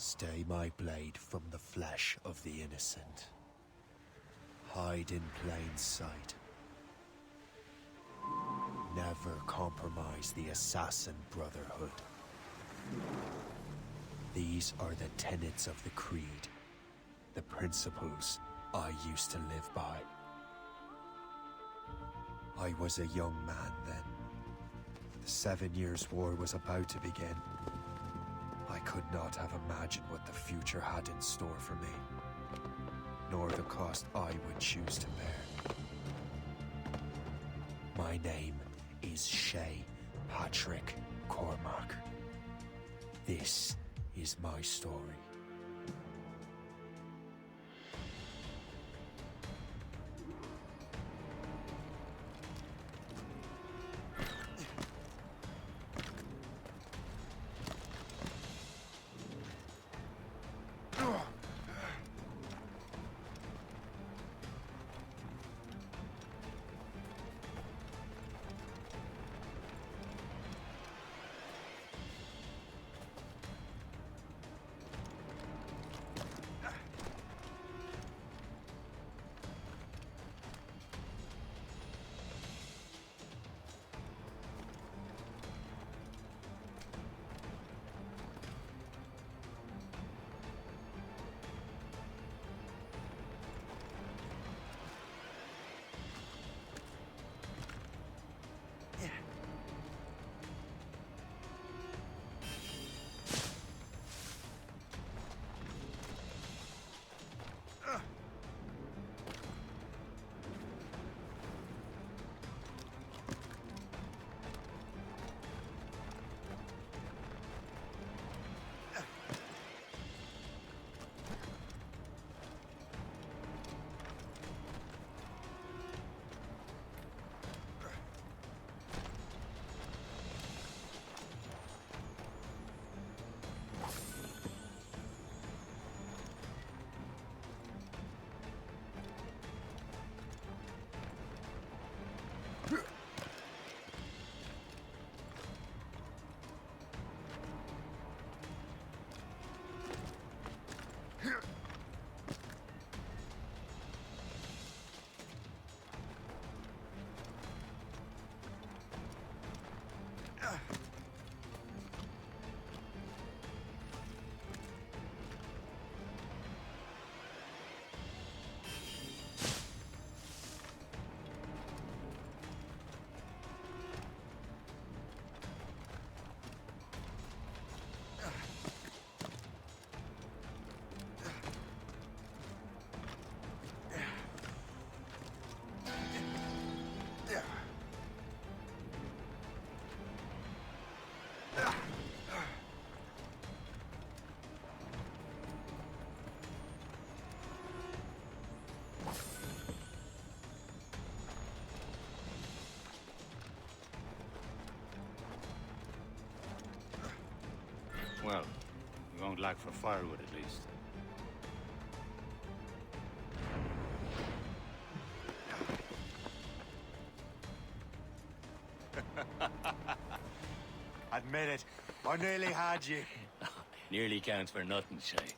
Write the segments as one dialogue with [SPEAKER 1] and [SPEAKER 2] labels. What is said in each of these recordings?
[SPEAKER 1] Stay my blade from the flesh of the innocent. Hide in plain sight. Never compromise the Assassin Brotherhood. These are the tenets of the Creed, the principles I used to live by. I was a young man then. The 7 Years' War was about to begin. I could not have imagined what the future had in store for me, nor the cost I would choose to bear. My name is Shay Patrick Cormac. This is my story.
[SPEAKER 2] Well, we won't lack for firewood at least.
[SPEAKER 3] Admit it, I nearly had you.
[SPEAKER 2] Nearly counts for nothing, Shay.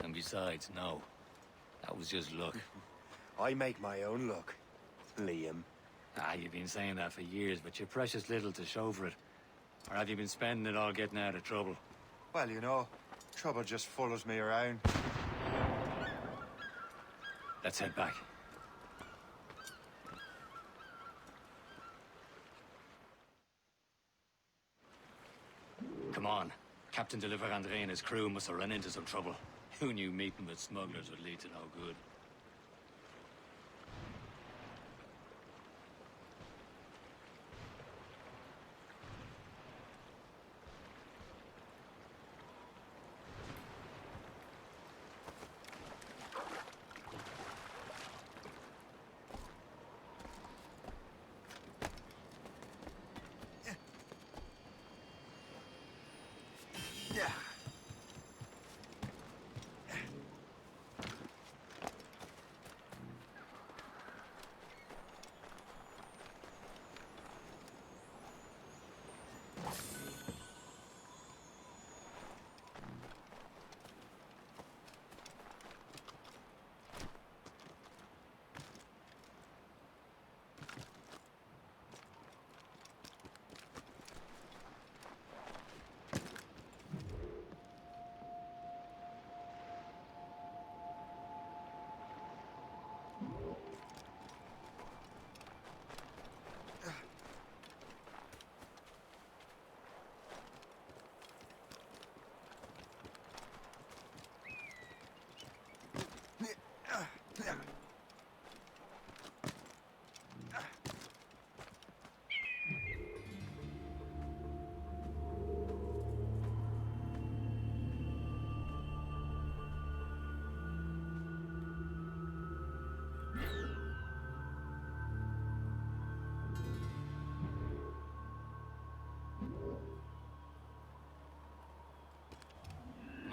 [SPEAKER 2] And besides, no. That was just luck.
[SPEAKER 3] I make my own luck, Liam.
[SPEAKER 2] Ah, you've been saying that for years, but you're precious little to show for it. Or have you been spending it all getting out of trouble?
[SPEAKER 3] Well, you know, trouble just follows me around.
[SPEAKER 2] Let's head back. Come on. Captain de Andre and his crew must have run into some trouble. Who knew meeting with smugglers would lead to no good?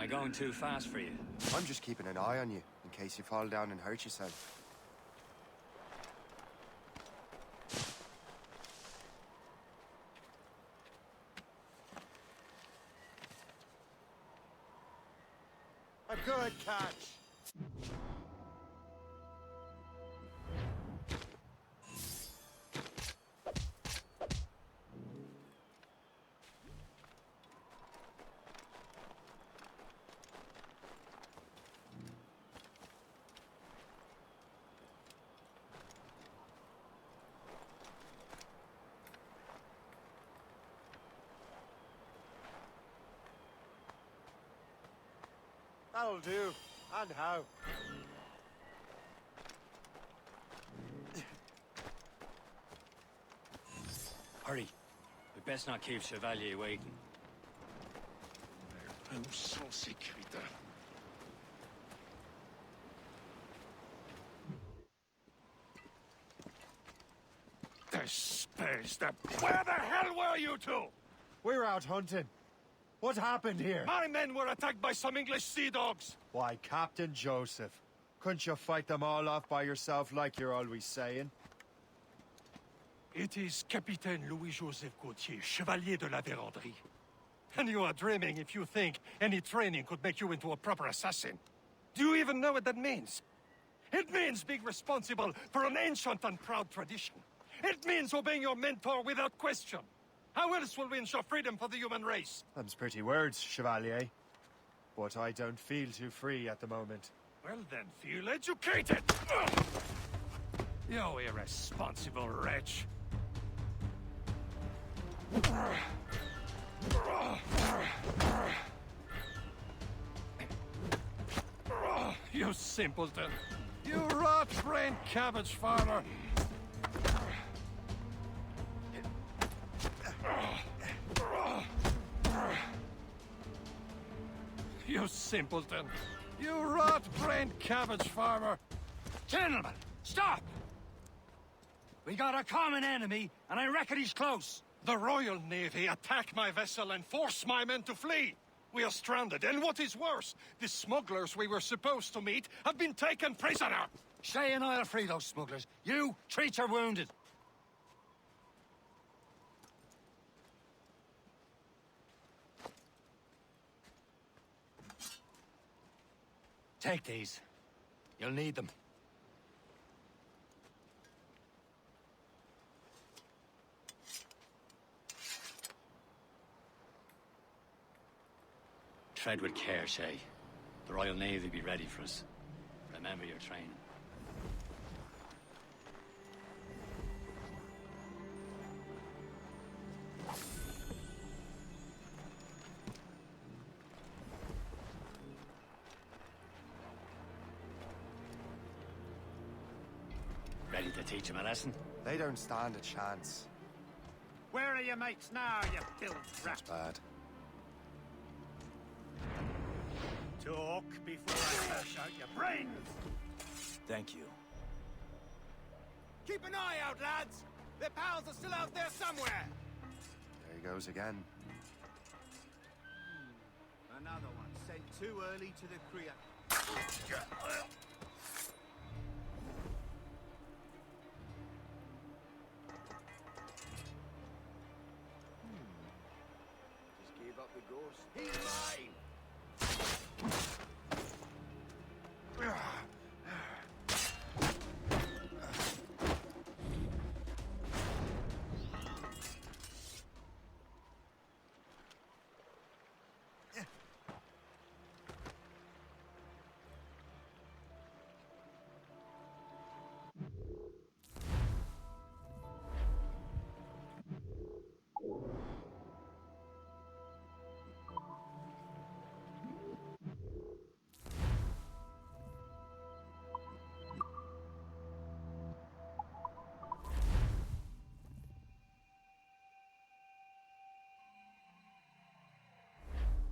[SPEAKER 2] going too fast for you?
[SPEAKER 3] I'm just keeping an eye on you, in case you fall down and hurt yourself. A good catch! That'll do. And how?
[SPEAKER 2] Hurry. We best not keep Chevalier waiting.
[SPEAKER 4] Nous sans sécurité. Where the hell were you two?
[SPEAKER 1] We're out hunting. What happened here?
[SPEAKER 4] My men were attacked by some English sea dogs.
[SPEAKER 1] Why, Captain Joseph. Couldn't you fight them all off by yourself like you're always saying?
[SPEAKER 4] It is Capitaine Louis-Joseph Gauthier, Chevalier de la Vérendrye. And you are dreaming if you think any training could make you into a proper assassin. Do you even know what that means? It means being responsible for an ancient and proud tradition. It means obeying your mentor without question. How else will we ensure freedom for the human race?
[SPEAKER 1] Them's pretty words, Chevalier. But I don't feel too free at the moment.
[SPEAKER 4] Well then, feel educated! Ugh! You irresponsible wretch. You simpleton. You rat-brained cabbage farmer. You simpleton. You rat-brained cabbage farmer.
[SPEAKER 2] Gentlemen, stop! We got a common enemy, and I reckon he's close.
[SPEAKER 4] The Royal Navy attack my vessel and force my men to flee. We are stranded, and what is worse, the smugglers we were supposed to meet have been taken prisoner.
[SPEAKER 2] Shay and I'll free those smugglers. You, treat your wounded. Take these. You'll need them. Tread with care, Shay. The Royal Navy will be ready for us. Remember your training. Ready to teach him a lesson?
[SPEAKER 3] They don't stand a chance.
[SPEAKER 5] Where are your mates now, you filth rat?
[SPEAKER 3] Bad.
[SPEAKER 5] Talk before I smash out your brains!
[SPEAKER 6] Thank you.
[SPEAKER 5] Keep an eye out, lads! Their pals are still out there somewhere!
[SPEAKER 3] There he goes again.
[SPEAKER 5] Another one sent too early to the Kriya. Just gave up the ghost. He's mine!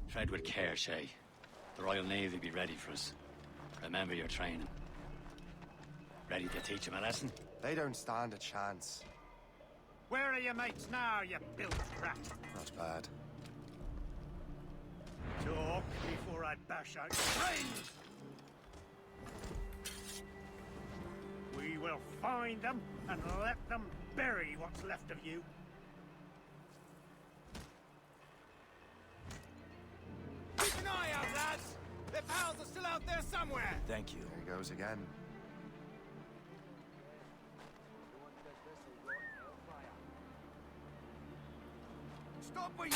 [SPEAKER 2] Tread with care, Shay. The Royal Navy will be ready for us. Remember your training. Ready to teach him a lesson?
[SPEAKER 3] They don't stand a chance.
[SPEAKER 5] Where are your mates now, you filth rat?
[SPEAKER 3] Not bad.
[SPEAKER 5] Talk before I bash out your brains! We will find them and let them bury what's left of you.
[SPEAKER 7] Keep an eye out, lads! Their pals are still out there somewhere!
[SPEAKER 6] Thank you.
[SPEAKER 1] There he goes again.
[SPEAKER 7] Stop where you...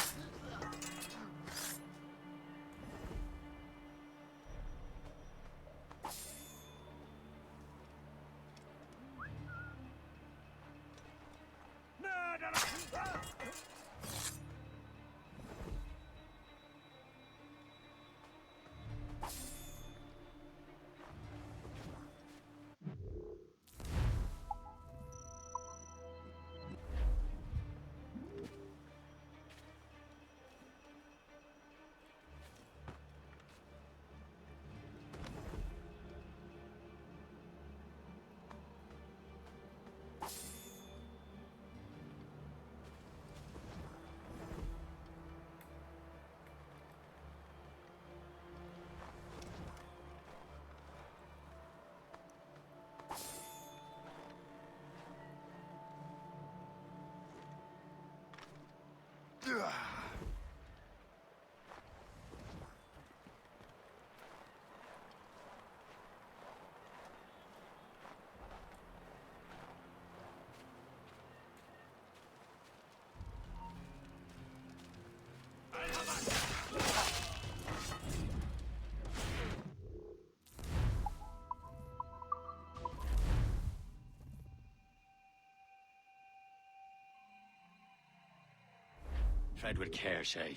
[SPEAKER 2] Tread with care, Shay.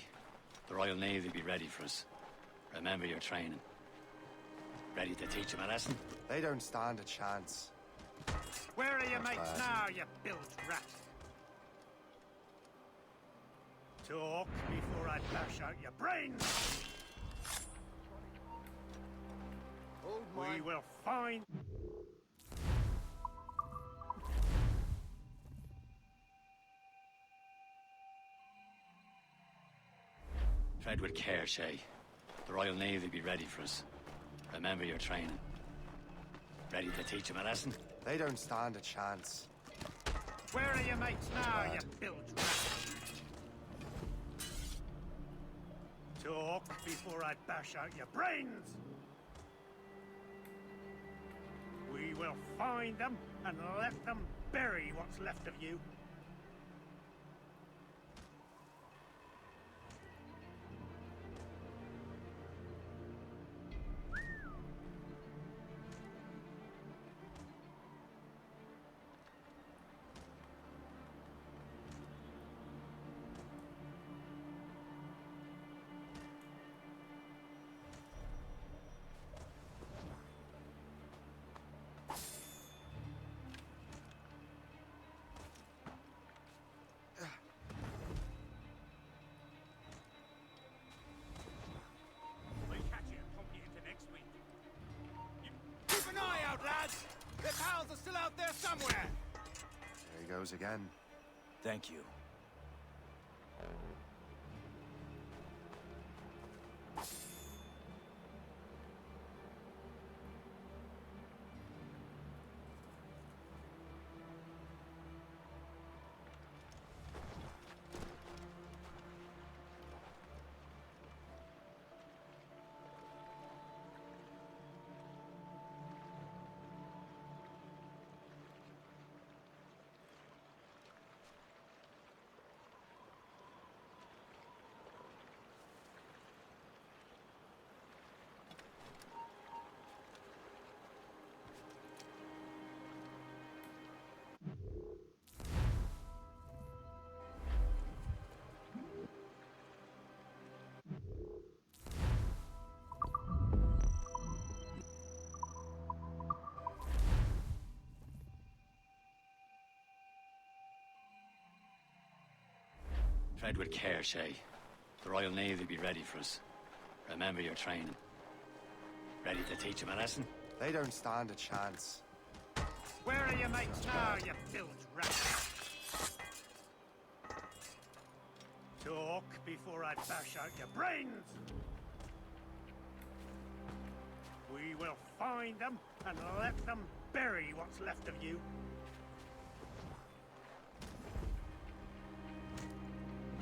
[SPEAKER 2] The Royal Navy be ready for us. Remember your training. Ready to teach them a lesson?
[SPEAKER 1] They don't stand a chance.
[SPEAKER 5] Where are your
[SPEAKER 1] Not
[SPEAKER 5] mates
[SPEAKER 1] bad.
[SPEAKER 5] now, you bilge rat? Talk before I bash out your brains!
[SPEAKER 7] Hold
[SPEAKER 5] We will find...
[SPEAKER 2] Tread with care, Shay. The Royal Navy be ready for us. Remember your training. Ready to teach them a lesson?
[SPEAKER 1] They don't stand a chance.
[SPEAKER 5] Where are your mates now, you
[SPEAKER 1] bad.
[SPEAKER 5] bilge rat? Talk before I bash out your brains! We will find them and let them bury what's left of you. We'll catch you and pump you into next week.
[SPEAKER 7] Keep an eye out, lads! Their pals are still out there somewhere!
[SPEAKER 1] There he goes again.
[SPEAKER 6] Thank you.
[SPEAKER 2] Tread with care, Shay. The Royal Navy be ready for us. Remember your training. Ready to teach them a lesson?
[SPEAKER 1] They don't stand a chance.
[SPEAKER 5] Where are your mates now, you bilge rat? Talk before I bash out your brains! We will find them and let them bury what's left of you.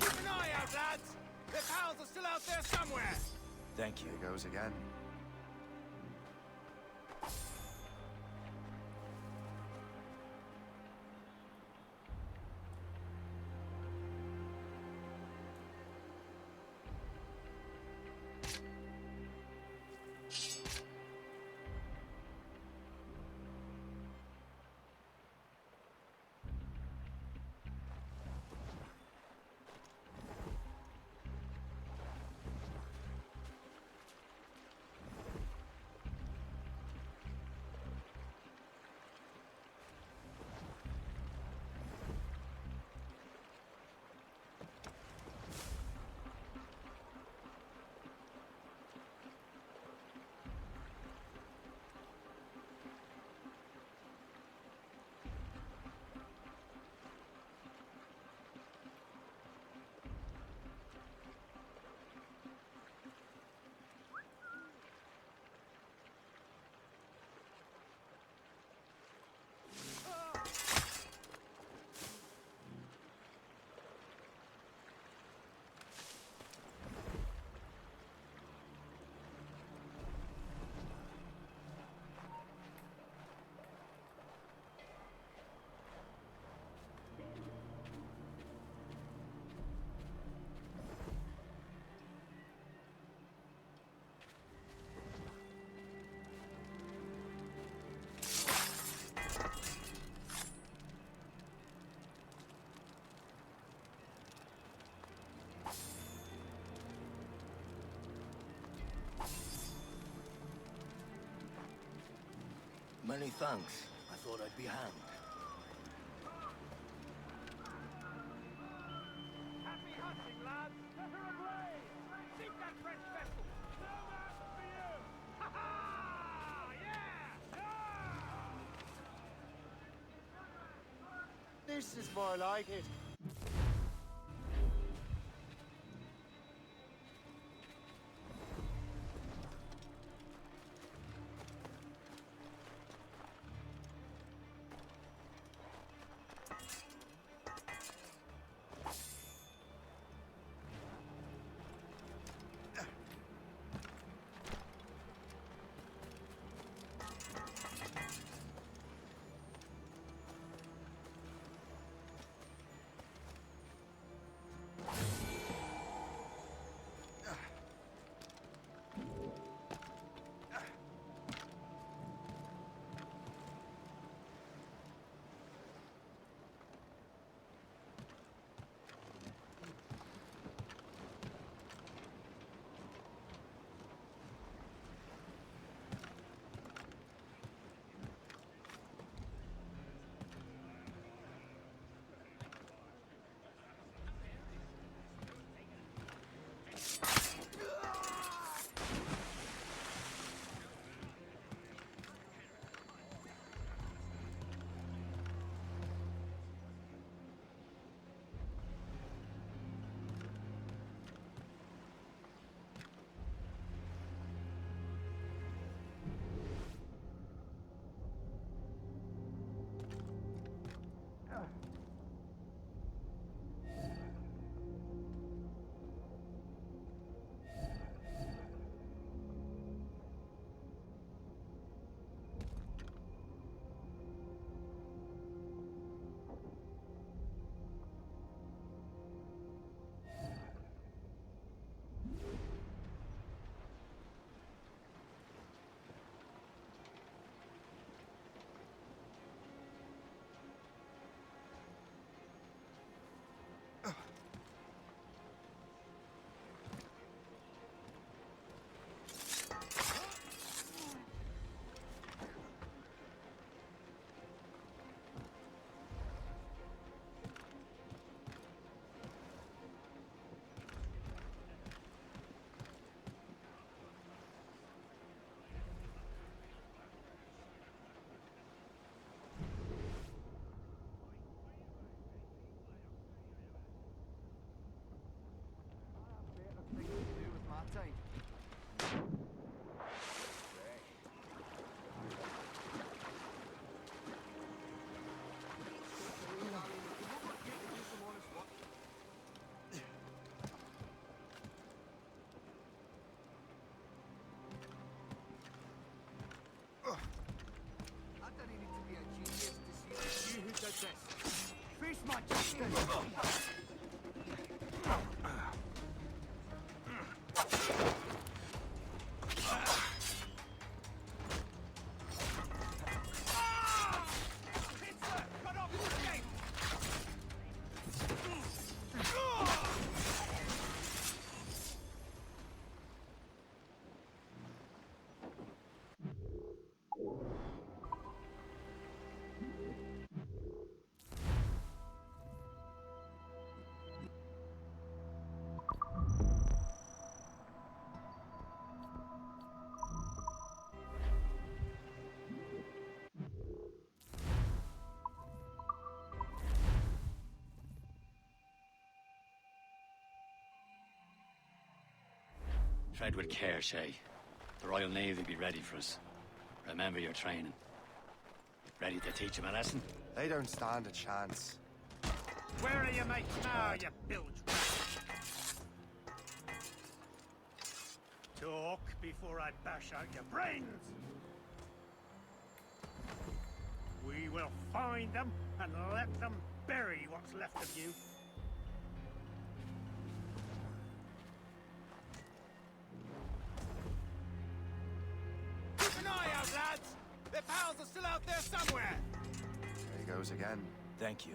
[SPEAKER 7] Keep an eye out, lads! Their pals are still out there somewhere!
[SPEAKER 6] Thank you.
[SPEAKER 1] Here goes again.
[SPEAKER 8] Many thanks. I thought I'd be hanged.
[SPEAKER 7] Happy hunting, lads! Set her ablaze! Sink that French vessel! No match for you! Ha ha! Yeah! Yeah!
[SPEAKER 3] This is more like it.
[SPEAKER 2] Tread with care, Shay. The Royal Navy will be ready for us. Remember your training. Ready to teach them a lesson?
[SPEAKER 3] They don't stand a chance.
[SPEAKER 5] Where are your mates now, you bilge rat? Talk before I bash out your brains! We will find them and let them bury what's left of you.
[SPEAKER 7] Keep an eye out, lads! Their pals are still out there somewhere!
[SPEAKER 3] There he goes again.
[SPEAKER 6] Thank you.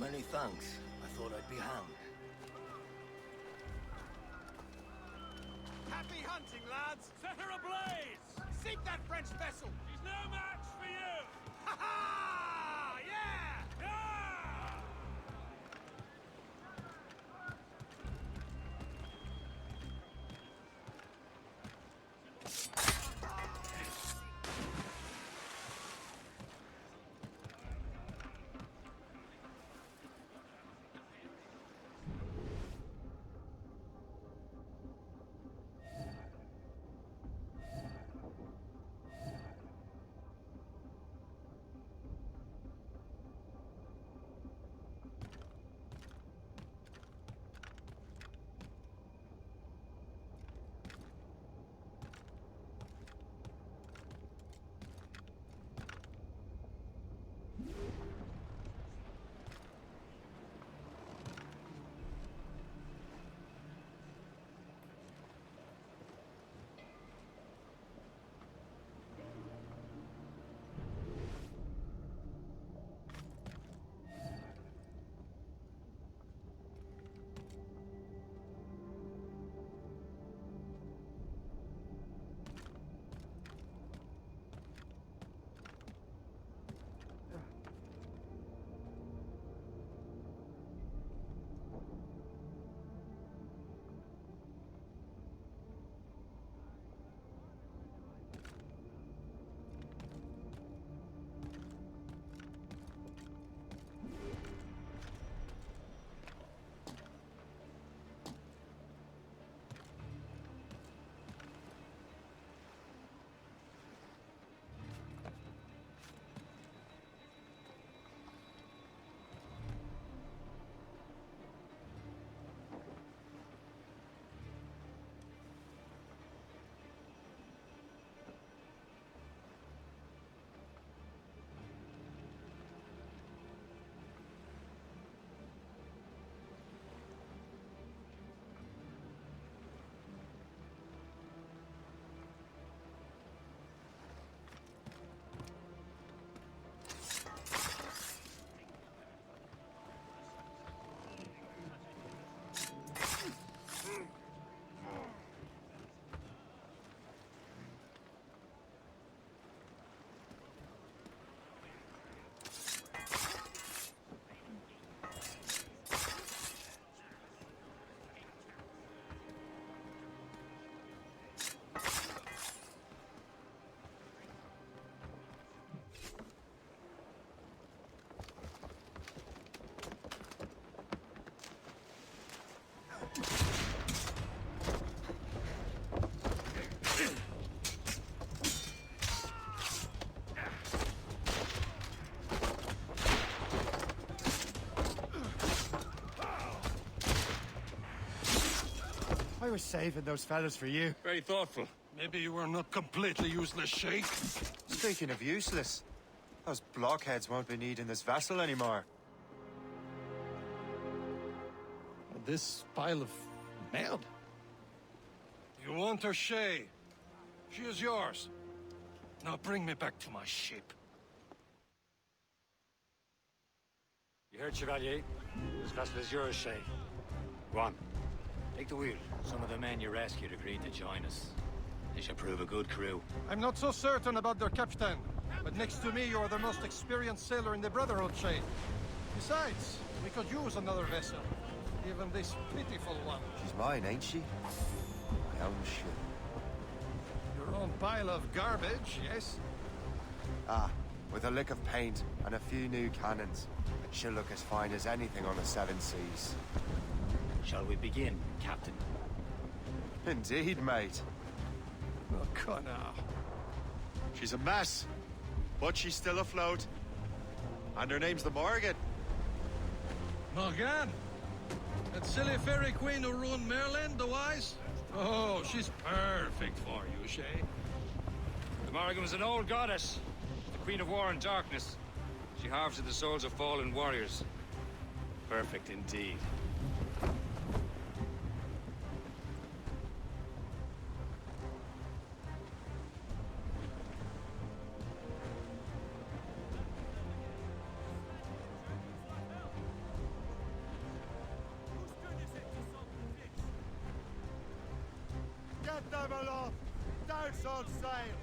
[SPEAKER 8] Many thanks. I thought I'd be hanged.
[SPEAKER 7] Happy hunting, lads! Set her ablaze! Sink that French vessel! She's no match for you! Ha ha! Yeah! Yeah!
[SPEAKER 3] I was saving those fellas for you.
[SPEAKER 5] Very thoughtful.
[SPEAKER 4] Maybe you were not completely useless, Shay.
[SPEAKER 3] Speaking of useless, those blockheads won't be needing this vessel anymore.
[SPEAKER 4] This pile of mud? You want her, Shay? She is yours. Now bring me back to my ship.
[SPEAKER 2] You heard, Chevalier? This vessel is yours, Shay. Go on. Take the wheel. Some of the men you rescued agreed to join us. They should prove a good crew.
[SPEAKER 4] I'm not so certain about their captain, but next to me you are the most experienced sailor in the Brotherhood, Shay. Besides, we could use another vessel. Even this pitiful one.
[SPEAKER 3] She's mine, ain't she? My own ship.
[SPEAKER 4] Your own pile of garbage, yes?
[SPEAKER 3] Ah, with a lick of paint and a few new cannons. She'll look as fine as anything on the Seven Seas.
[SPEAKER 2] Shall we begin, Captain?
[SPEAKER 3] Indeed, mate.
[SPEAKER 4] Oh, Connor.
[SPEAKER 3] She's a mess, but she's still afloat. And her name's the Morgan.
[SPEAKER 4] Morgan? That silly fairy queen who ruined Merlin, the wise? Oh, she's perfect for you, Shay.
[SPEAKER 9] The Morrigan was an old goddess, the queen of war and darkness. She harvested the souls of fallen warriors.
[SPEAKER 2] Perfect indeed.
[SPEAKER 3] Get them aloft! Douse on sail!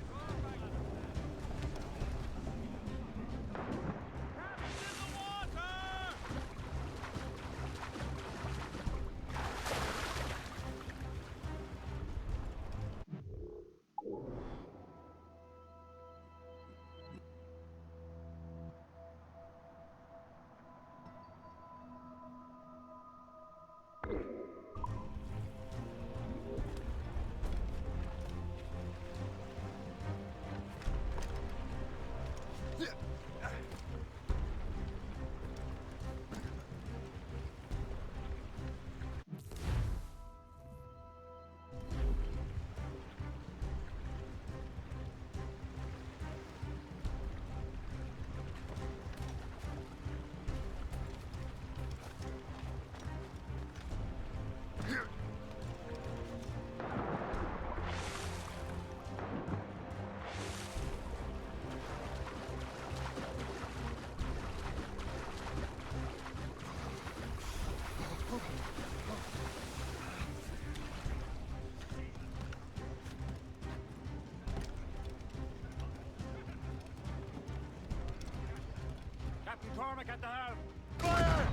[SPEAKER 9] Captain Cormac at the helm.
[SPEAKER 3] Fire!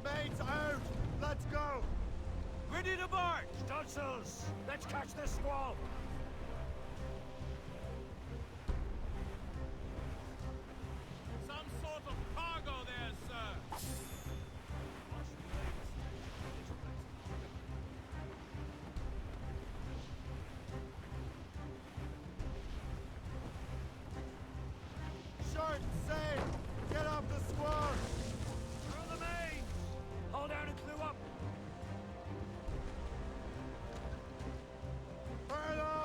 [SPEAKER 3] Mates out! Let's go!
[SPEAKER 5] Ready to march! Stunsels! Let's catch this squall!
[SPEAKER 7] Some sort of cargo there, sir.
[SPEAKER 3] Short sail! Get off the squall!
[SPEAKER 5] Through the mains! Hold down and clew up!
[SPEAKER 3] Further!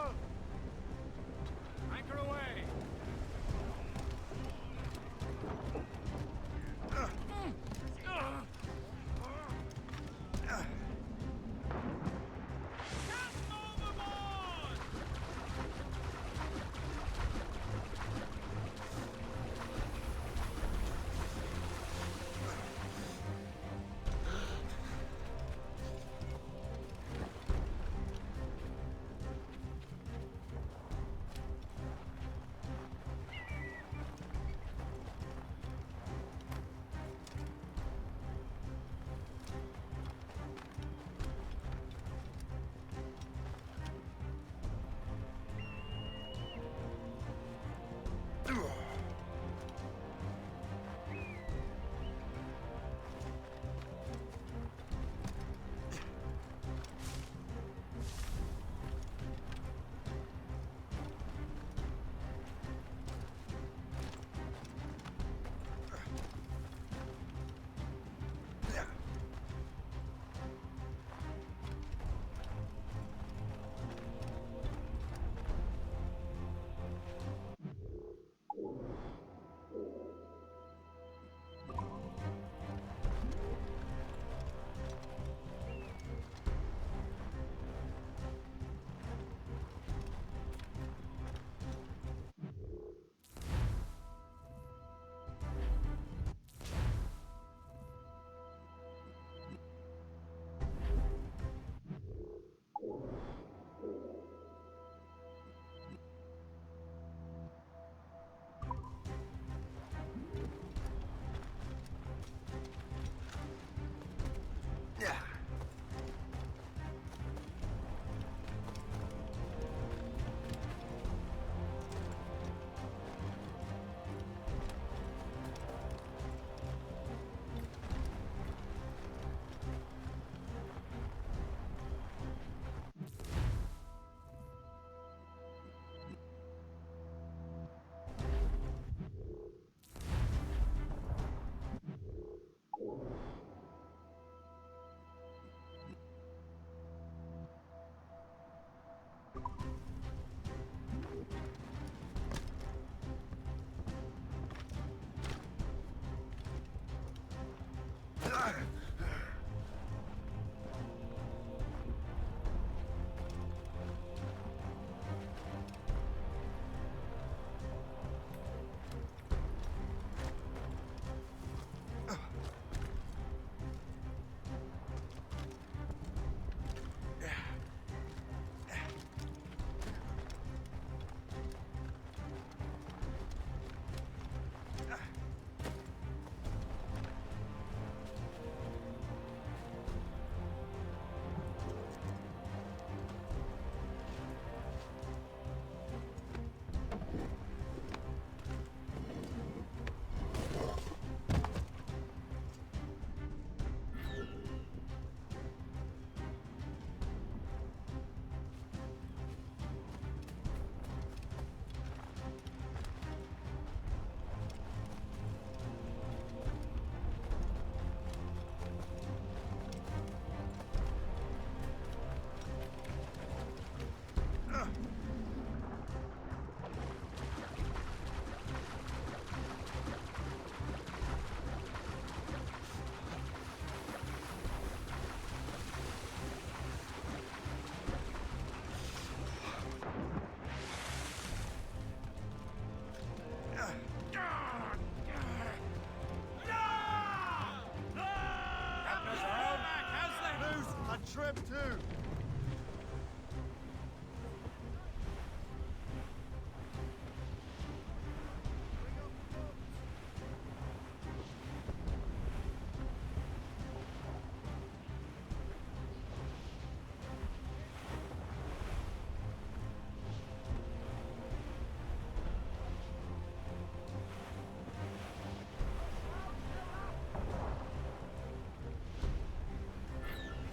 [SPEAKER 3] And trim too!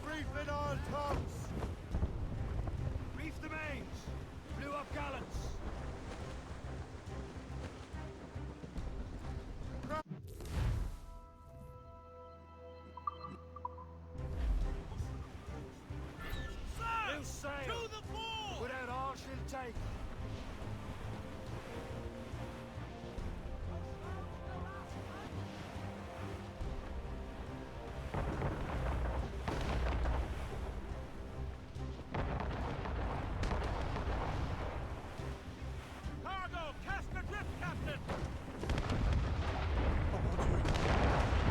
[SPEAKER 3] Reefing all tops!
[SPEAKER 5] Reef the mains! Blew up gallants! Loose sail! To the fore! Put out all she'll take! Cargo! Cast adrift, Captain!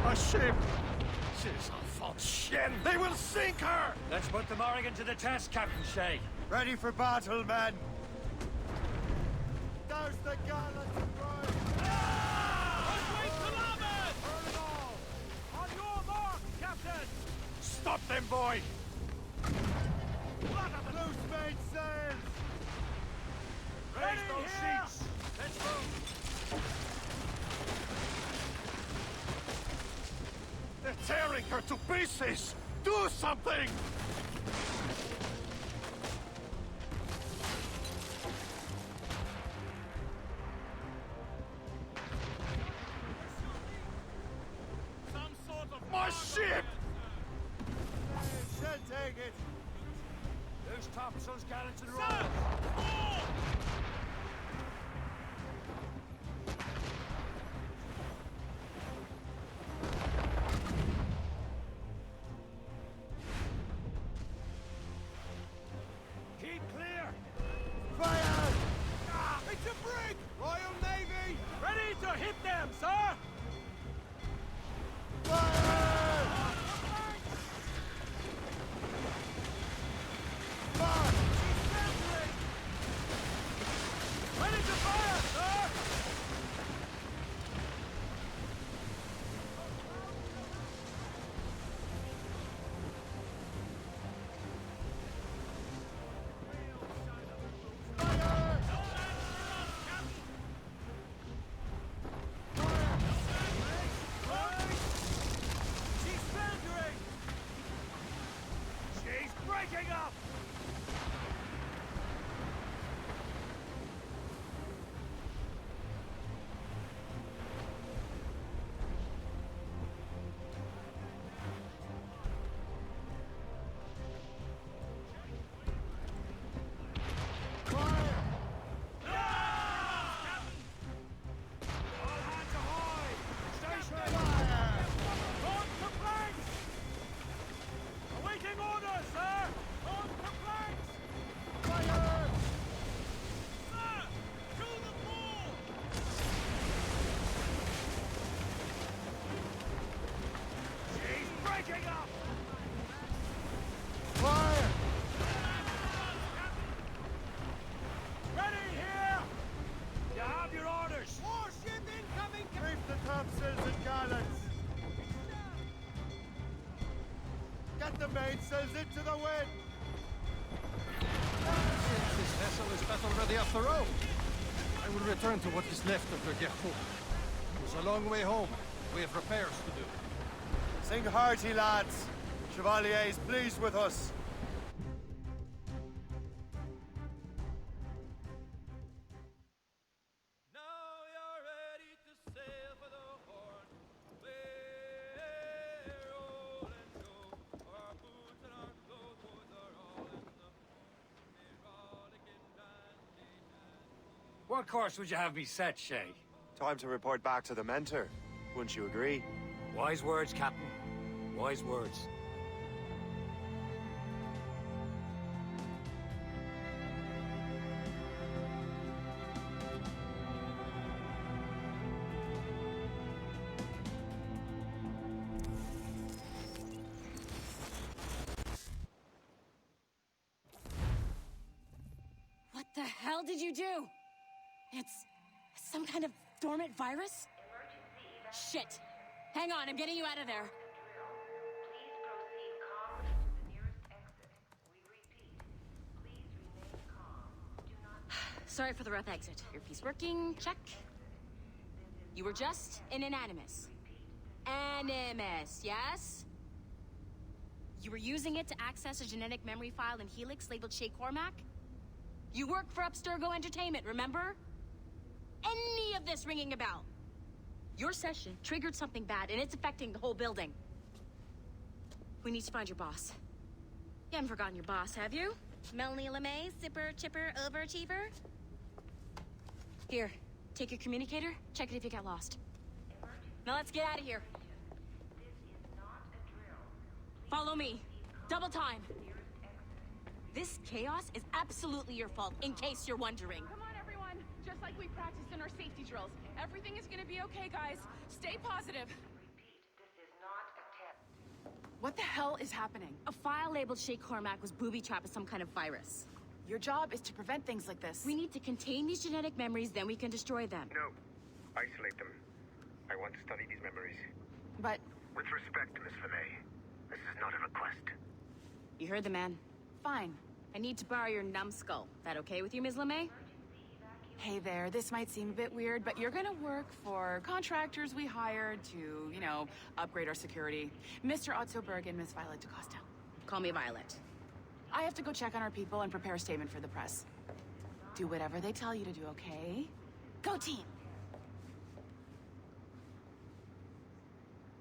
[SPEAKER 4] A ship! Ces enfants de chienne! They will sink her!
[SPEAKER 2] Let's put the Morrigan to the test, Captain Shay.
[SPEAKER 3] Ready for battle, men! Douse the gallants and right! Burn it all!
[SPEAKER 5] On your mark, Captain!
[SPEAKER 4] Stop them, boy!
[SPEAKER 3] Loose mainsails!
[SPEAKER 5] Raise
[SPEAKER 3] Ready
[SPEAKER 5] those
[SPEAKER 3] here!
[SPEAKER 5] sheets! Let's move!
[SPEAKER 4] They're tearing her to pieces! Do something!
[SPEAKER 5] Some sort of...
[SPEAKER 4] My ship!
[SPEAKER 3] She'll take it!
[SPEAKER 5] Loose topsails, gallants, and royals! Keep clear!
[SPEAKER 3] Fire!
[SPEAKER 5] It's a brig! Royal Navy! Ready to hit them, sir!
[SPEAKER 3] Fire! Fire!
[SPEAKER 5] Ready to fire, sir! She's foundering! She's breaking up! All hands ahoy! Station! On to planks! Awaiting orders, sir! On to planks!
[SPEAKER 3] Fire!
[SPEAKER 5] Sir! To the fore! She's breaking up!
[SPEAKER 3] Fire!
[SPEAKER 5] Ready here! You have your orders! Warship incoming!
[SPEAKER 3] Reef the topsails and gallants! Get the mainsails into the wind!
[SPEAKER 4] This vessel is battle ready after all. I will return to what is left of the Gerfaut. It was a long way home. We have repairs to do.
[SPEAKER 3] Sing hearty, lads! Chevalier is pleased with us.
[SPEAKER 2] What course would you have me set, Shay?
[SPEAKER 3] Time to report back to the mentor. Wouldn't you agree?
[SPEAKER 2] Wise words, Captain. Wise words.
[SPEAKER 10] hell did you do? It's some kind of dormant virus? Shit. Hang on, I'm getting you out of there. Sorry for the rough exit. Earpiece working, check. You were just in an animus. Animus, yes? You were using it to access a genetic memory file in Helix labeled Shay Cormac? You work for Abstergo Entertainment, remember? Any of this ringing a bell? Your session triggered something bad, and it's affecting the whole building. We need to find your boss. You haven't forgotten your boss, have you? Melanie LeMay, zipper, chipper, overachiever? Here, take your communicator, check it if you get lost. Now let's get out of here. Follow me. Double time. This chaos is absolutely your fault, in case you're wondering.
[SPEAKER 11] Come on, everyone. Just like we practiced in our safety drills. Everything is gonna be okay, guys. Stay positive. What the hell is happening?
[SPEAKER 10] A file labeled Shay Cormac was booby-trapped with some kind of virus.
[SPEAKER 11] Your job is to prevent things like this.
[SPEAKER 10] We need to contain these genetic memories, then we can destroy them.
[SPEAKER 12] No. Isolate them. I want to study these memories.
[SPEAKER 11] But...
[SPEAKER 12] With respect, Miss LeMay, this is not a request.
[SPEAKER 10] You heard the man.
[SPEAKER 11] Fine.
[SPEAKER 10] I need to borrow your numbskull. That okay with you, Ms. LeMay?
[SPEAKER 11] Hey there, this might seem a bit weird, but you're gonna work for contractors we hired to, you know, upgrade our security. Mr. Ottoberg and Miss Violet DaCosta.
[SPEAKER 10] Call me Violet.
[SPEAKER 11] I have to go check on our people and prepare a statement for the press. Do whatever they tell you to do, okay? Go team!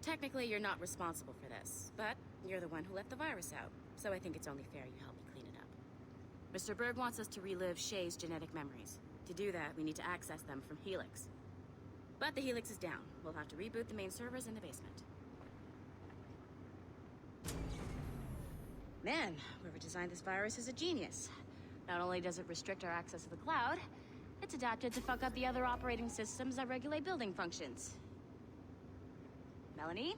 [SPEAKER 10] Technically, you're not responsible for this, but you're the one who let the virus out, so I think it's only fair you help me clean it up. Mr. Berg wants us to relive Shay's genetic memories. To do that, we need to access them from Helix. But the Helix is down. We'll have to reboot the main servers in the basement. Man, whoever designed this virus is a genius. Not only does it restrict our access to the cloud, it's adapted to fuck up the other operating systems that regulate building functions. Melanie,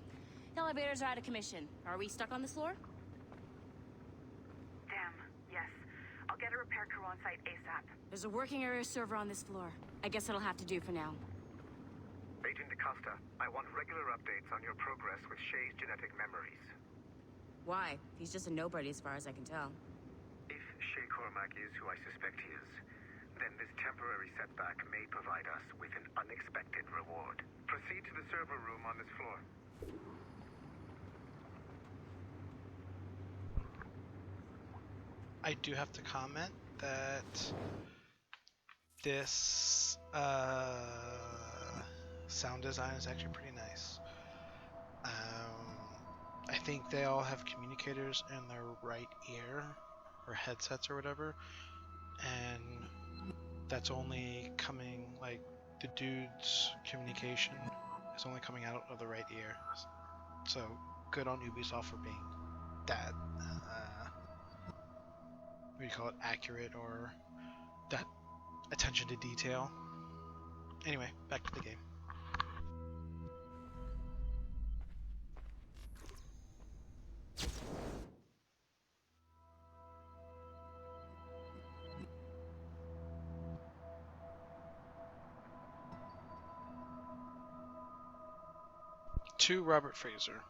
[SPEAKER 10] the elevators are out of commission. Are we stuck on this floor?
[SPEAKER 11] Damn, yes. I'll get a repair crew on site ASAP.
[SPEAKER 10] There's a working area server on this floor. I guess it'll have to do for now.
[SPEAKER 12] Agent DaCosta, I want regular updates on your progress with Shay's genetic memories.
[SPEAKER 10] Why? He's just a nobody as far as I can tell.
[SPEAKER 12] If Shay Cormac is who I suspect he is, then this temporary setback may provide us with an unexpected reward. Proceed to the server room on this floor.
[SPEAKER 13] I do have to comment that this sound design is actually pretty nice. I think they all have communicators in their right ear, or headsets or whatever, and that's only coming, like, the dude's communication is only coming out of the right ear. So, good on Ubisoft for being that, what do you call it, accurate, or that attention to detail. Anyway, back to the game. To Robert Fraser.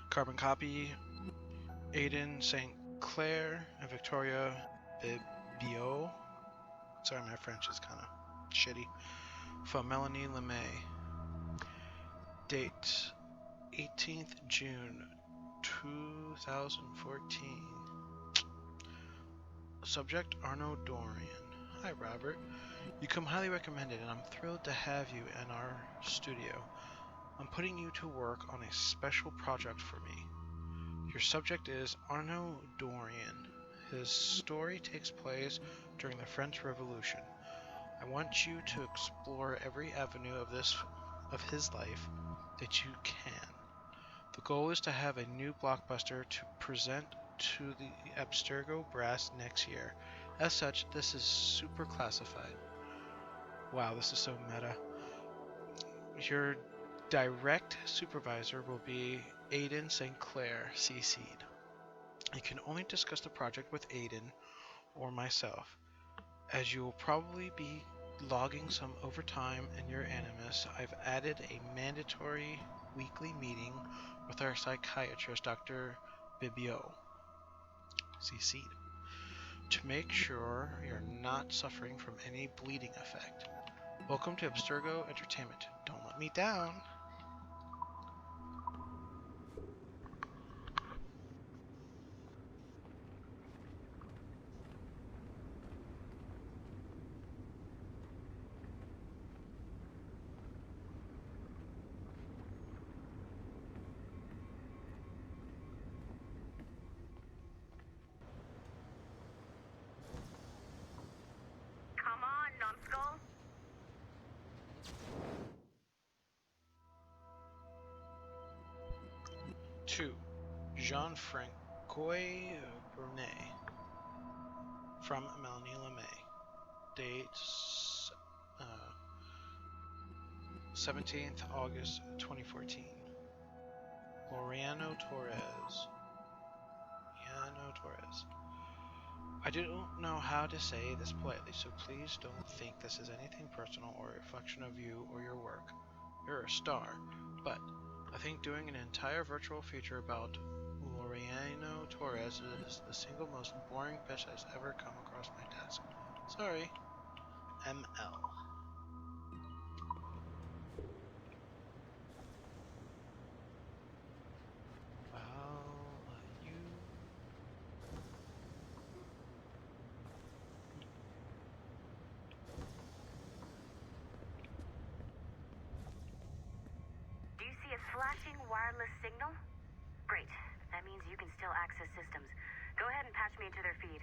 [SPEAKER 13] Carbon copy, Aiden St. Clair and Victoria Biot. Sorry, my French is kind of shitty. From Melanie LeMay. Date 18th June 2014. Subject Arno Dorian. Hi Robert. You come highly recommended and I'm thrilled to have you in our studio. I'm putting you to work on a special project for me. Your subject is Arno Dorian. His story takes place during the French Revolution. I want you to explore every avenue of his life that you can. The goal is to have a new blockbuster to present to the Abstergo brass next year. As such, this is super classified. Wow, this is so meta. Your direct supervisor will be Aiden St. Clair, CC'd. You can only discuss the project with Aiden or myself. As you will probably be logging some overtime in your Animus, I've added a mandatory weekly meeting with our psychiatrist, Dr. Bibio, CC, to make sure you're not suffering from any bleeding effect. Welcome to Abstergo Entertainment. Don't let me down.
[SPEAKER 14] Come on, numbskull.
[SPEAKER 13] Two, Jean-Francois Brunet from Melanie LeMay. Date 17th August 2014. Loriano Torres. I don't know how to say this politely, so please don't think this is anything personal or a reflection of you or your work. You're a star, but I think doing an entire virtual feature about Loriano Torres is the single most boring pitch that's ever come across my desk. Sorry. ML.
[SPEAKER 14] Do you see a flashing wireless signal? Great. That means you can still access systems. Go ahead and patch me into their feed.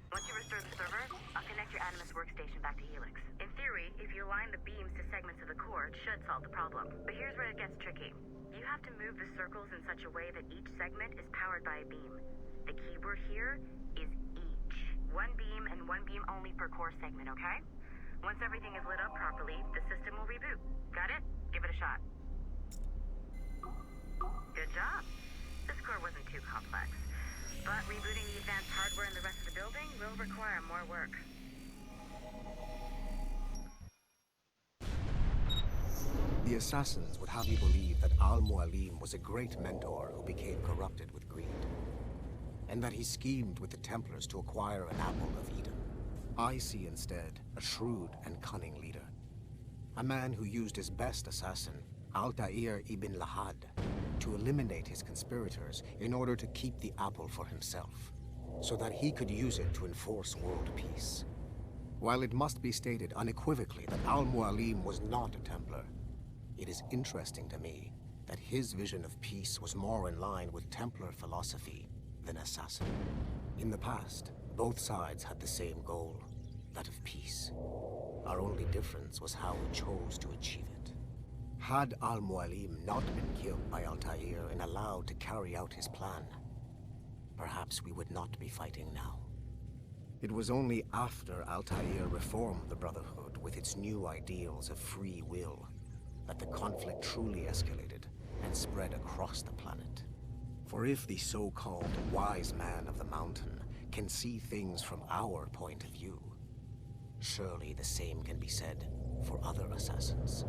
[SPEAKER 14] Once you restore the server, I'll connect your Animus workstation back to Helix. In theory, if you align the beams to segments of the core, it should solve the problem. But here's where it gets tricky. You have to move the circles in such a way that each segment is powered by a beam. The keyword here is each. One beam and one beam only per core segment, okay? Once everything is lit up properly, the system will reboot. Got it? Give it a shot. Good job. This core wasn't too complex. But rebooting the advanced hardware in the rest of the building will require more work.
[SPEAKER 15] The assassins would have you believe that Al-Mualim was a great mentor who became corrupted with greed, and that he schemed with the Templars to acquire an apple of Eden. I see instead a shrewd and cunning leader, a man who used his best assassin, Altair ibn Lahad, to eliminate his conspirators in order to keep the apple for himself, so that he could use it to enforce world peace. While it must be stated unequivocally that Al-Mualim was not a Templar, it is interesting to me that his vision of peace was more in line with Templar philosophy than assassin. In the past, both sides had the same goal, that of peace. Our only difference was how we chose to achieve it. Had Al-Mualim not been killed by Altair and allowed to carry out his plan, perhaps we would not be fighting now. It was only after Altair reformed the Brotherhood with its new ideals of free will that the conflict truly escalated and spread across the planet. For if the so-called wise man of the mountain can see things from our point of view, surely the same can be said for other assassins.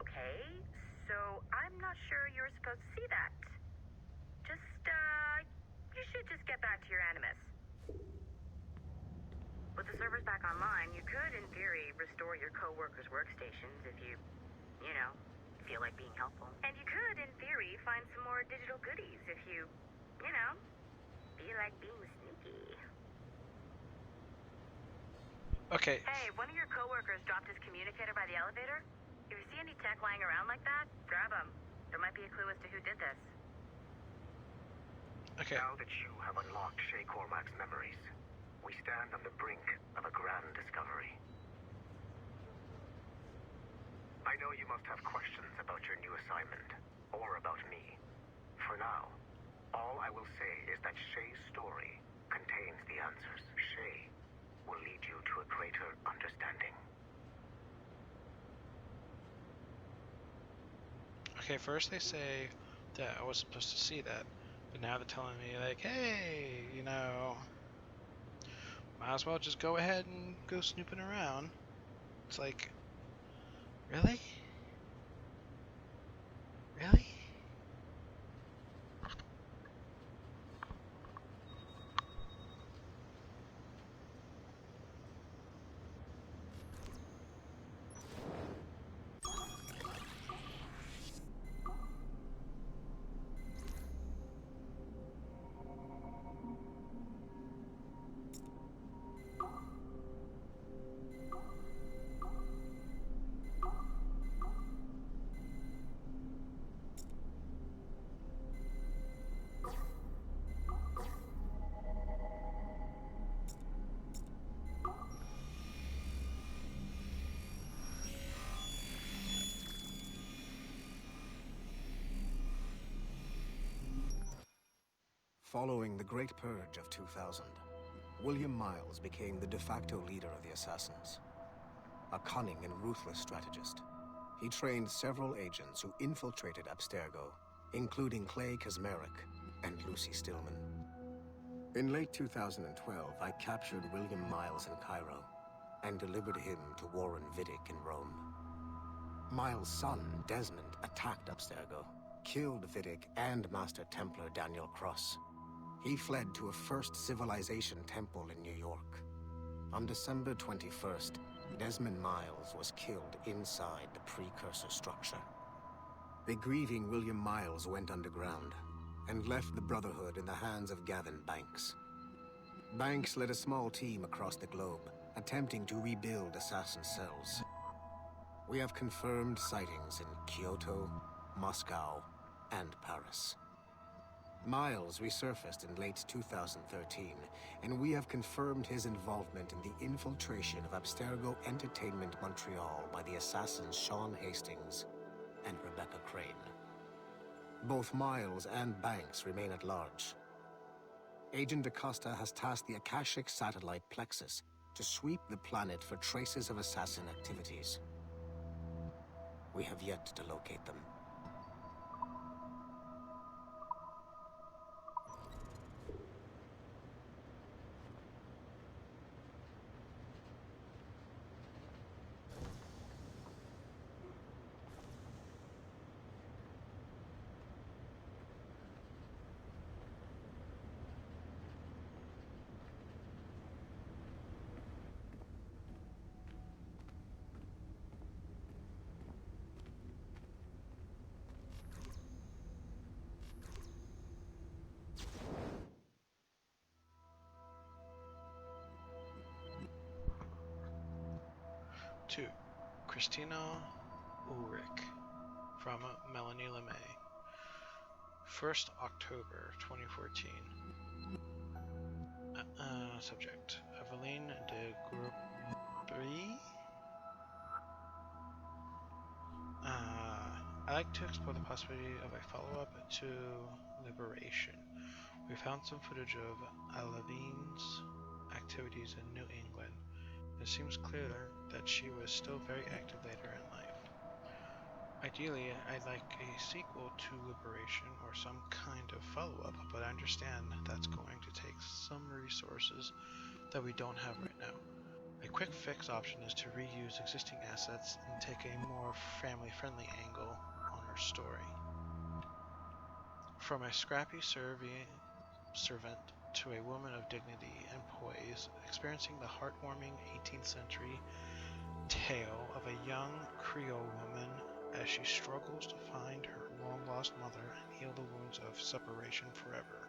[SPEAKER 14] Okay. So I'm not sure you're supposed to see that. You should just get back to your Animus. With the servers back online, you could, in theory, restore your co-workers' workstations if you feel like being helpful. And you could, in theory, find some more digital goodies if you feel like being sneaky.
[SPEAKER 13] Okay.
[SPEAKER 14] Hey, one of your co-workers dropped his communicator by the elevator. If you see any tech lying around like that, grab them. There might be a clue as to who did this.
[SPEAKER 13] Okay.
[SPEAKER 12] Now that you have unlocked Shay Cormac's memories, we stand on the brink of a grand discovery. must have questions about your new assignment, or about me. For now, all I will say is that Shay's story contains the answers. Shay will lead you to a greater understanding.
[SPEAKER 13] Okay, first they say that I wasn't supposed to see that, but now they're telling me, like, hey, you know, might as well just go ahead and go snooping around. It's like, really? Really?
[SPEAKER 15] Following the Great Purge of 2000, William Miles became the de facto leader of the Assassins. A cunning and ruthless strategist, he trained several agents who infiltrated Abstergo, including Clay Kazmarek and Lucy Stillman. In late 2012, I captured William Miles in Cairo and delivered him to Warren Vidic in Rome. Miles' son, Desmond, attacked Abstergo, killed Vidic and Master Templar Daniel Cross. He fled to a First Civilization temple in New York. On December 21st, Desmond Miles was killed inside the precursor structure. The grieving William Miles went underground and left the Brotherhood in the hands of Gavin Banks. Banks led a small team across the globe, attempting to rebuild assassin cells. We have confirmed sightings in Kyoto, Moscow, and Paris. Miles resurfaced in late 2013, and we have confirmed his involvement in the infiltration of Abstergo Entertainment Montreal by the assassins Sean Hastings and Rebecca Crane. Both Miles and Banks remain at large. Agent DaCosta has tasked the Akashic satellite Plexus to sweep the planet for traces of assassin activities. We have yet to locate them.
[SPEAKER 13] To Christina Ulrich from Melanie LeMay. 1st October 2014. Subject Eveline de Groupry. I like to explore the possibility of a follow-up to Liberation. We found some footage of Evelyn's activities in New England. It seems clear that she was still very active later in life. Ideally, I'd like a sequel to Liberation or some kind of follow-up, but I understand that's going to take some resources that we don't have right now. A quick fix option is to reuse existing assets and take a more family-friendly angle on our story. From a scrappy servant to a woman of dignity and poise, experiencing the heartwarming 18th century tale of a young Creole woman as she struggles to find her long-lost mother and heal the wounds of separation forever.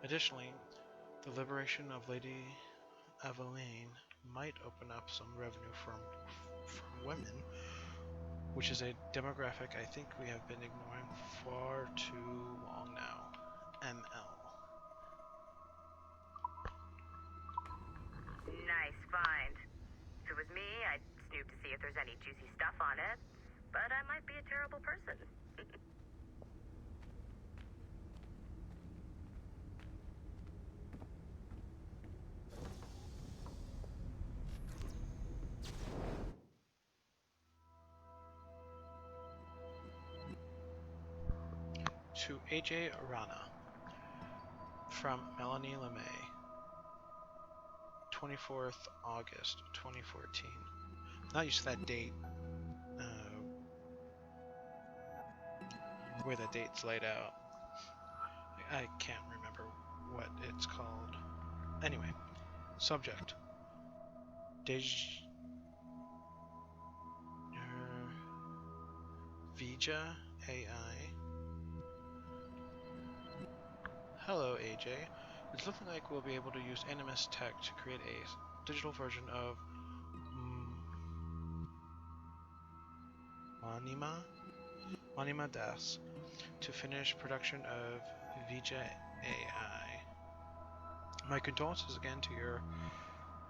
[SPEAKER 13] Additionally, the liberation of Lady Eveline might open up some revenue from women, which is a demographic I think we have been ignoring far too long now. ML.
[SPEAKER 14] Nice find. If it was me, I'd snoop to see if there's any juicy stuff on it, but I might be a terrible person.
[SPEAKER 13] To AJ Rana from Melanie LeMay, 24th August 2014. Not used to that date, where the date's laid out. I can't remember what it's called. Anyway, subject. Vija AI. Hello, AJ. It's looking like we'll be able to use Animus tech to create a digital version of Manima Das to finish production of Vija AI. My condolences again to your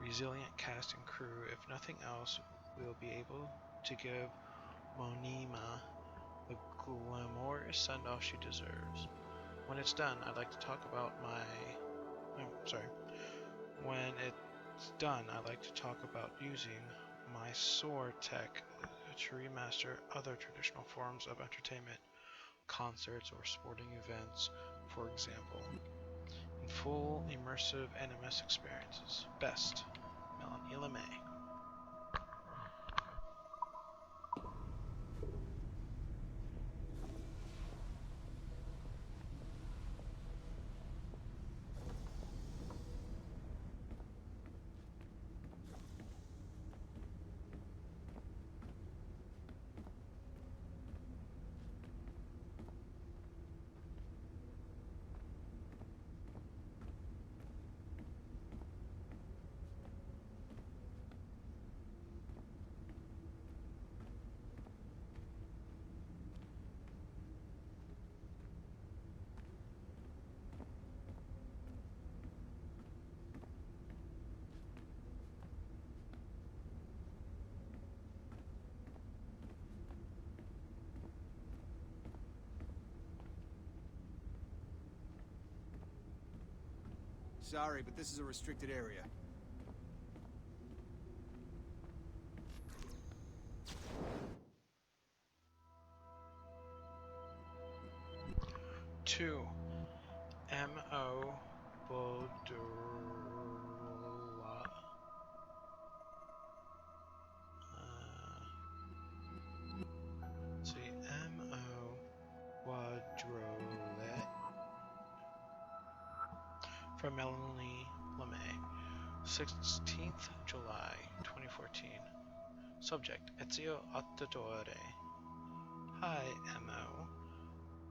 [SPEAKER 13] resilient cast and crew. If nothing else, we'll be able to give Monima the glamorous send-off she deserves. When it's done, I'd like to talk about When it's done, I'd like to talk about using my sword tech to remaster other traditional forms of entertainment, concerts or sporting events, for example, in full immersive Animus experiences. Best, Melanie LeMay.
[SPEAKER 16] Sorry, but this is a restricted area.
[SPEAKER 13] Two, M.O. Bodula. Let's see, M.O. Quadrolet. From Melanie LeMay, 16th July 2014. Subject, Ezio Autadore. Hi, M.O.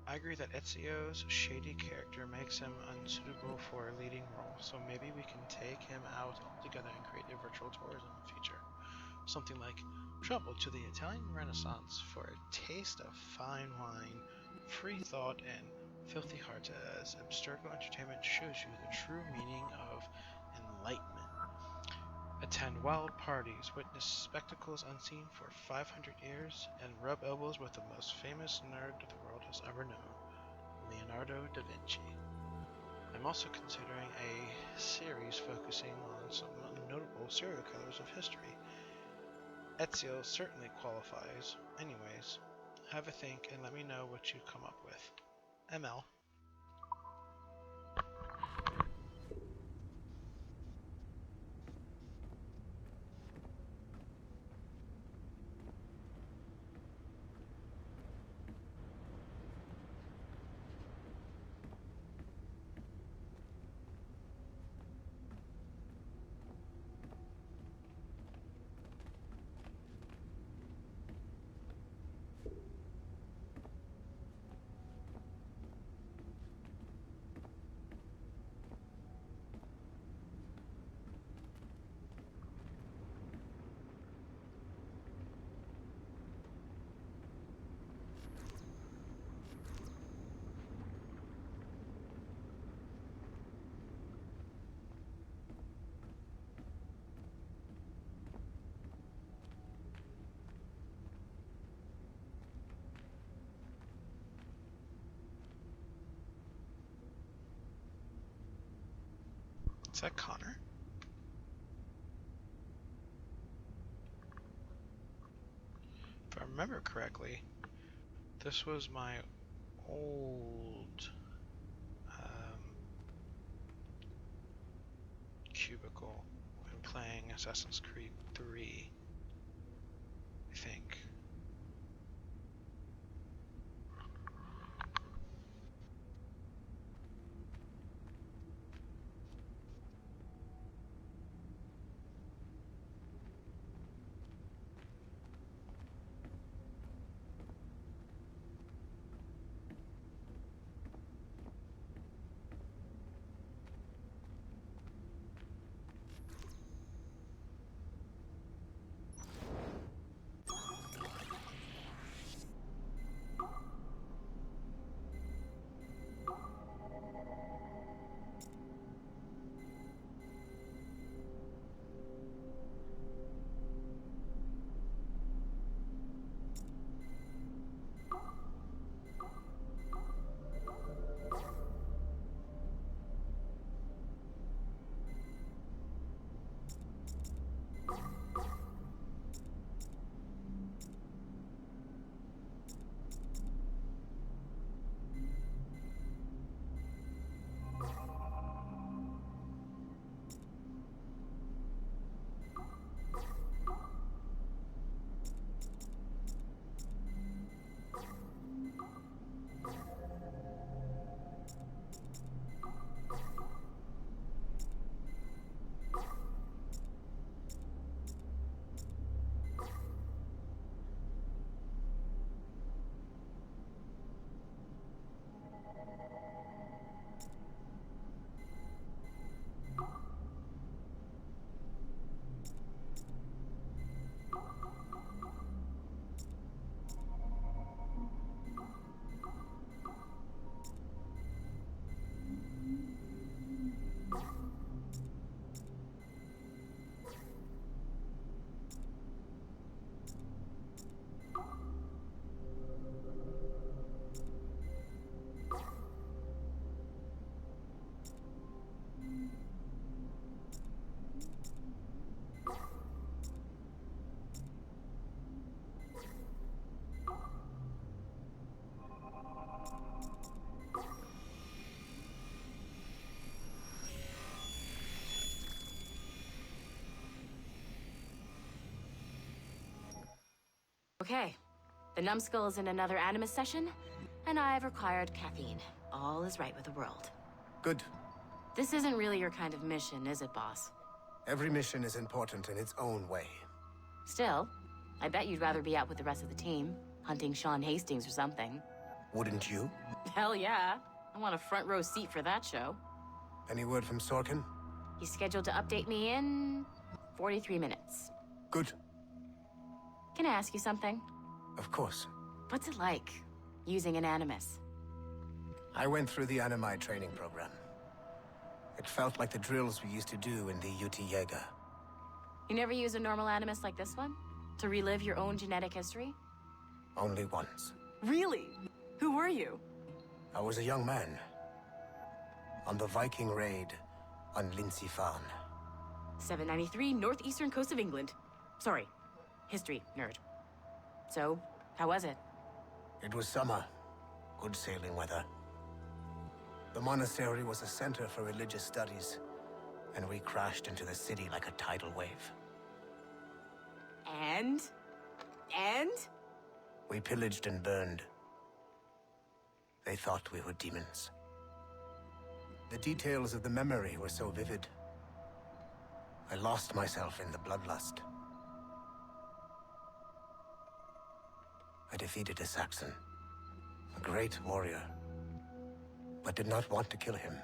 [SPEAKER 13] I agree that Ezio's shady character makes him unsuitable for a leading role, so maybe we can take him out altogether and create a virtual tourism feature. Something like, travel to the Italian Renaissance for a taste of fine wine, free thought, and filthy hearts as abstergo entertainment shows you the true meaning of enlightenment. Attend wild parties, witness spectacles unseen for 500 years, and rub elbows with the most famous nerd the world has ever known, Leonardo da Vinci. I'm also considering a series focusing on some notable serial killers of history. Ezio certainly qualifies. Anyways, have a think and let me know what you come up with. ML. Is that Connor? If I remember correctly, this was my old cubicle when playing Assassin's Creed 3, I think.
[SPEAKER 10] Okay. The numbskull is in another Animus session, and I've required caffeine. All is right with the world.
[SPEAKER 15] Good.
[SPEAKER 10] This isn't really your kind of mission, is it, boss?
[SPEAKER 15] Every mission is important in its own way.
[SPEAKER 10] Still, I bet you'd rather be out with the rest of the team, hunting Sean Hastings or something.
[SPEAKER 15] Wouldn't you?
[SPEAKER 10] Hell yeah. I want a front row seat for that show.
[SPEAKER 15] Any word from Sorkin?
[SPEAKER 10] He's scheduled to update me in 43 minutes.
[SPEAKER 15] Good.
[SPEAKER 10] Can I ask you something?
[SPEAKER 15] Of course.
[SPEAKER 10] What's it like, using an Animus?
[SPEAKER 15] I went through the Animai training program. It felt like the drills we used to do in the UT Jaeger.
[SPEAKER 10] You never use a normal Animus like this one? To relive your own genetic history?
[SPEAKER 15] Only once.
[SPEAKER 10] Really? Who were you?
[SPEAKER 15] I was a young man. On the Viking raid on Lindsey Farn.
[SPEAKER 10] 793, northeastern coast of England. Sorry, history nerd. So, how was it?
[SPEAKER 15] It was summer. Good sailing weather. The monastery was a center for religious studies, and we crashed into the city like a tidal wave.
[SPEAKER 10] And?
[SPEAKER 15] We pillaged and burned. They thought we were demons. The details of the memory were so vivid. I lost myself in the bloodlust. I defeated a Saxon, a great warrior, but did not want to kill him.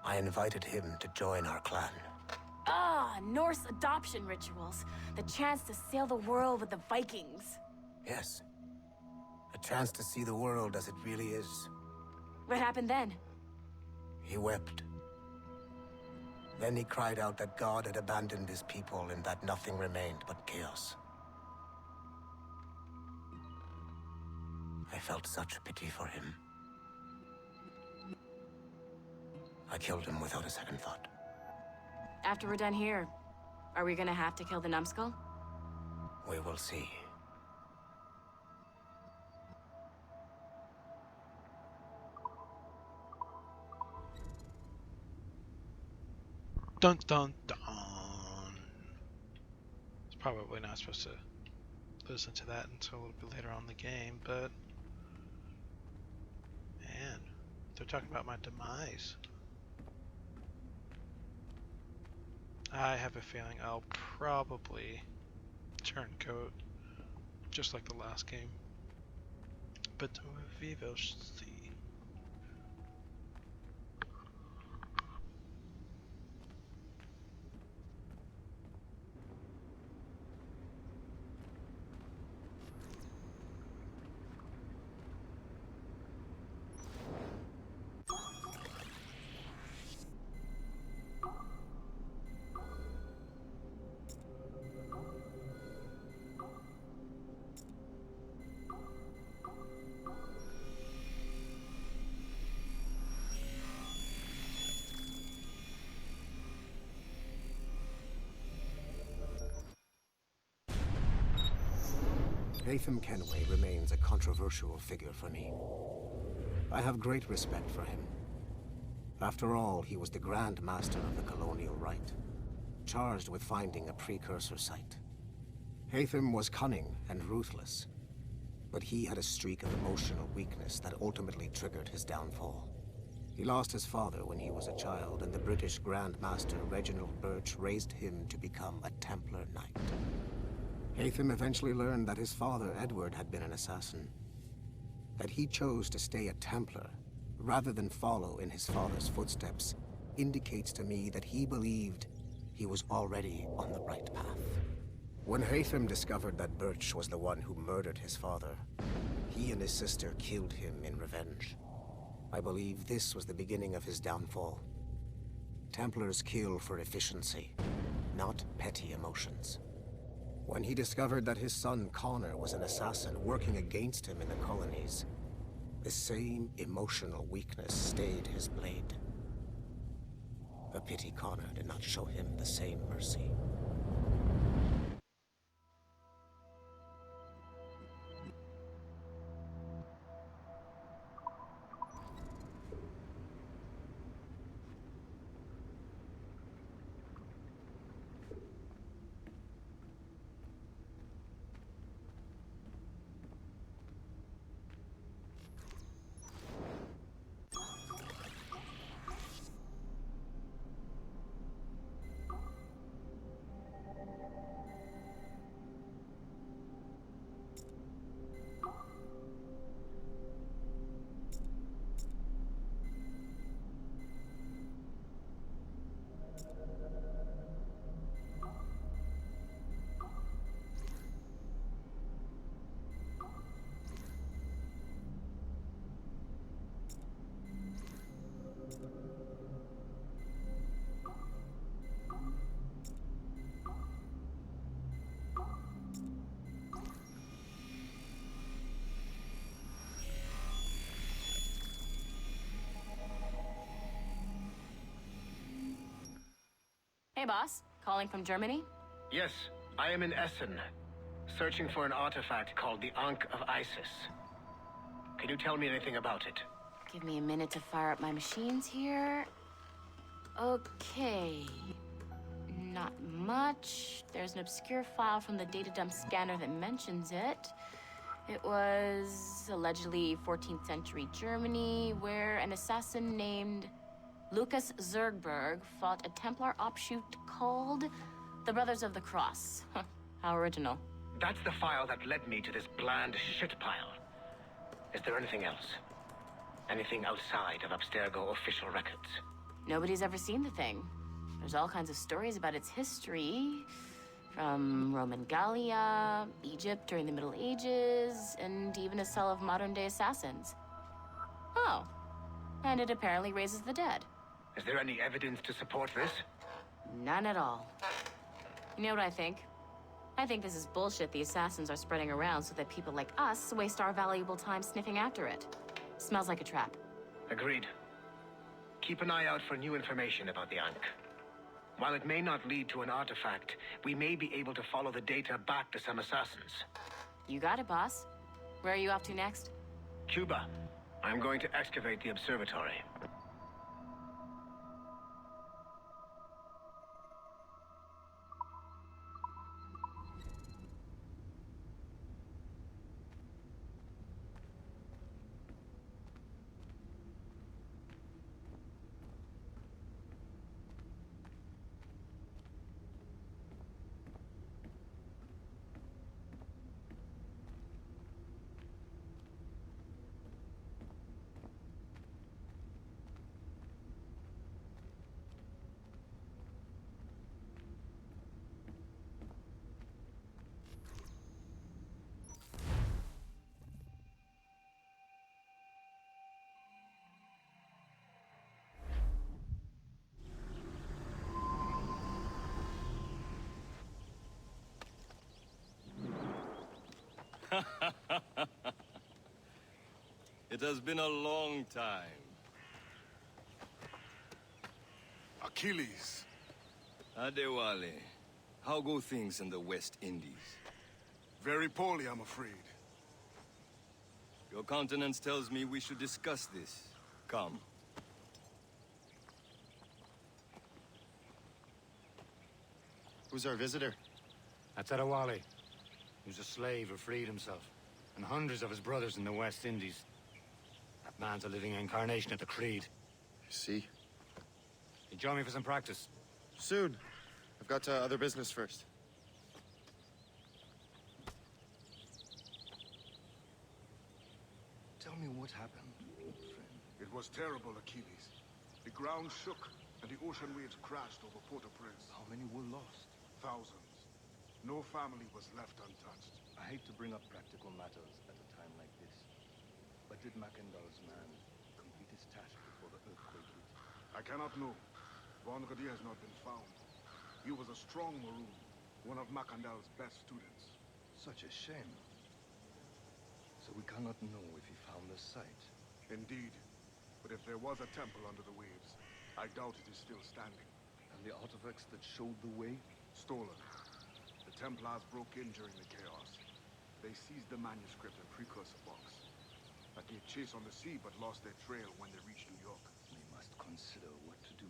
[SPEAKER 15] I invited him to join our clan.
[SPEAKER 10] Ah, Norse adoption rituals. The chance to sail the world with the Vikings.
[SPEAKER 15] Yes. A chance to see the world as it really is.
[SPEAKER 10] What happened then?
[SPEAKER 15] He wept. Then he cried out that God had abandoned his people and that nothing remained but chaos. I felt such pity for him. I killed him without a second thought.
[SPEAKER 10] After we're done here, are we gonna have to kill the numbskull?
[SPEAKER 15] We will see.
[SPEAKER 13] Dun dun dun. It's probably not supposed to listen to that until a little bit later on in the game, but man, they're talking about my demise. I have a feeling I'll probably turn coat, just like the last game. But we will see.
[SPEAKER 15] Haytham Kenway remains a controversial figure for me. I have great respect for him. After all, he was the Grand Master of the Colonial Rite, charged with finding a precursor site. Haytham was cunning and ruthless, but he had a streak of emotional weakness that ultimately triggered his downfall. He lost his father when he was a child, and the British Grand Master Reginald Birch raised him to become a Templar Knight. Haytham eventually learned that his father, Edward, had been an assassin. That he chose to stay a Templar, rather than follow in his father's footsteps, indicates to me that he believed he was already on the right path. When Haytham discovered that Birch was the one who murdered his father, he and his sister killed him in revenge. I believe this was the beginning of his downfall. Templars kill for efficiency, not petty emotions. When he discovered that his son Connor was an assassin working against him in the colonies, the same emotional weakness stayed his blade. A pity Connor did not show him the same mercy.
[SPEAKER 10] Hey, boss. Calling from Germany?
[SPEAKER 12] Yes, I am in Essen, searching for an artifact called the Ankh of Isis. Can you tell me anything about it?
[SPEAKER 10] Give me a minute to fire up my machines here. Okay. Not much. There's an obscure file from the data dump scanner that mentions it. It was allegedly 14th century Germany, where an assassin named Lucas Zergberg fought a Templar offshoot called the Brothers of the Cross. How original.
[SPEAKER 12] That's the file that led me to this bland shit pile. Is there anything else? Anything outside of Abstergo official records?
[SPEAKER 10] Nobody's ever seen the thing. There's all kinds of stories about its history, from Roman Gallia, Egypt during the Middle Ages, and even a cell of modern-day assassins. Oh, and it apparently raises the dead.
[SPEAKER 12] Is there any evidence to support this?
[SPEAKER 10] None at all. You know what I think? I think this is bullshit the assassins are spreading around so that people like us waste our valuable time sniffing after it. Smells like a trap.
[SPEAKER 12] Agreed. Keep an eye out for new information about the Ankh. While it may not lead to an artifact, we may be able to follow the data back to some assassins.
[SPEAKER 10] You got it, boss. Where are you off to next?
[SPEAKER 12] Cuba. I'm going to excavate the observatory.
[SPEAKER 17] It has been a long time.
[SPEAKER 18] Achilles.
[SPEAKER 17] Adewale, how go things in the West Indies?
[SPEAKER 18] Very poorly, I'm afraid.
[SPEAKER 17] Your countenance tells me we should discuss this. Come.
[SPEAKER 3] Who's our visitor?
[SPEAKER 2] That's Adewale. He was a slave who freed himself. And hundreds of his brothers in the West Indies. That man's a living incarnation of the Creed.
[SPEAKER 3] I see.
[SPEAKER 2] You join me for some practice?
[SPEAKER 3] Soon. I've got other business first.
[SPEAKER 17] Tell me what happened, old friend.
[SPEAKER 18] It was terrible, Achilles. The ground shook, and the ocean waves crashed over Port-au-Prince.
[SPEAKER 17] How many were lost?
[SPEAKER 18] Thousands. No family was left untouched.
[SPEAKER 17] I hate to bring up practical matters at a time like this. But did Mackandal's man complete his task before the earthquake hit?
[SPEAKER 18] I cannot know. Bonredier has not been found. He was a strong Maroon, one of Mackandal's best students.
[SPEAKER 17] Such a shame. So we cannot know if he found the site.
[SPEAKER 18] Indeed. But if there was a temple under the waves, I doubt it is still standing.
[SPEAKER 17] And the artifacts that showed the way?
[SPEAKER 18] Stolen. The Templars broke in during the chaos. They seized the manuscript and precursor box. I gave chase on the sea, but lost their trail when they reached New York.
[SPEAKER 17] We must consider what to do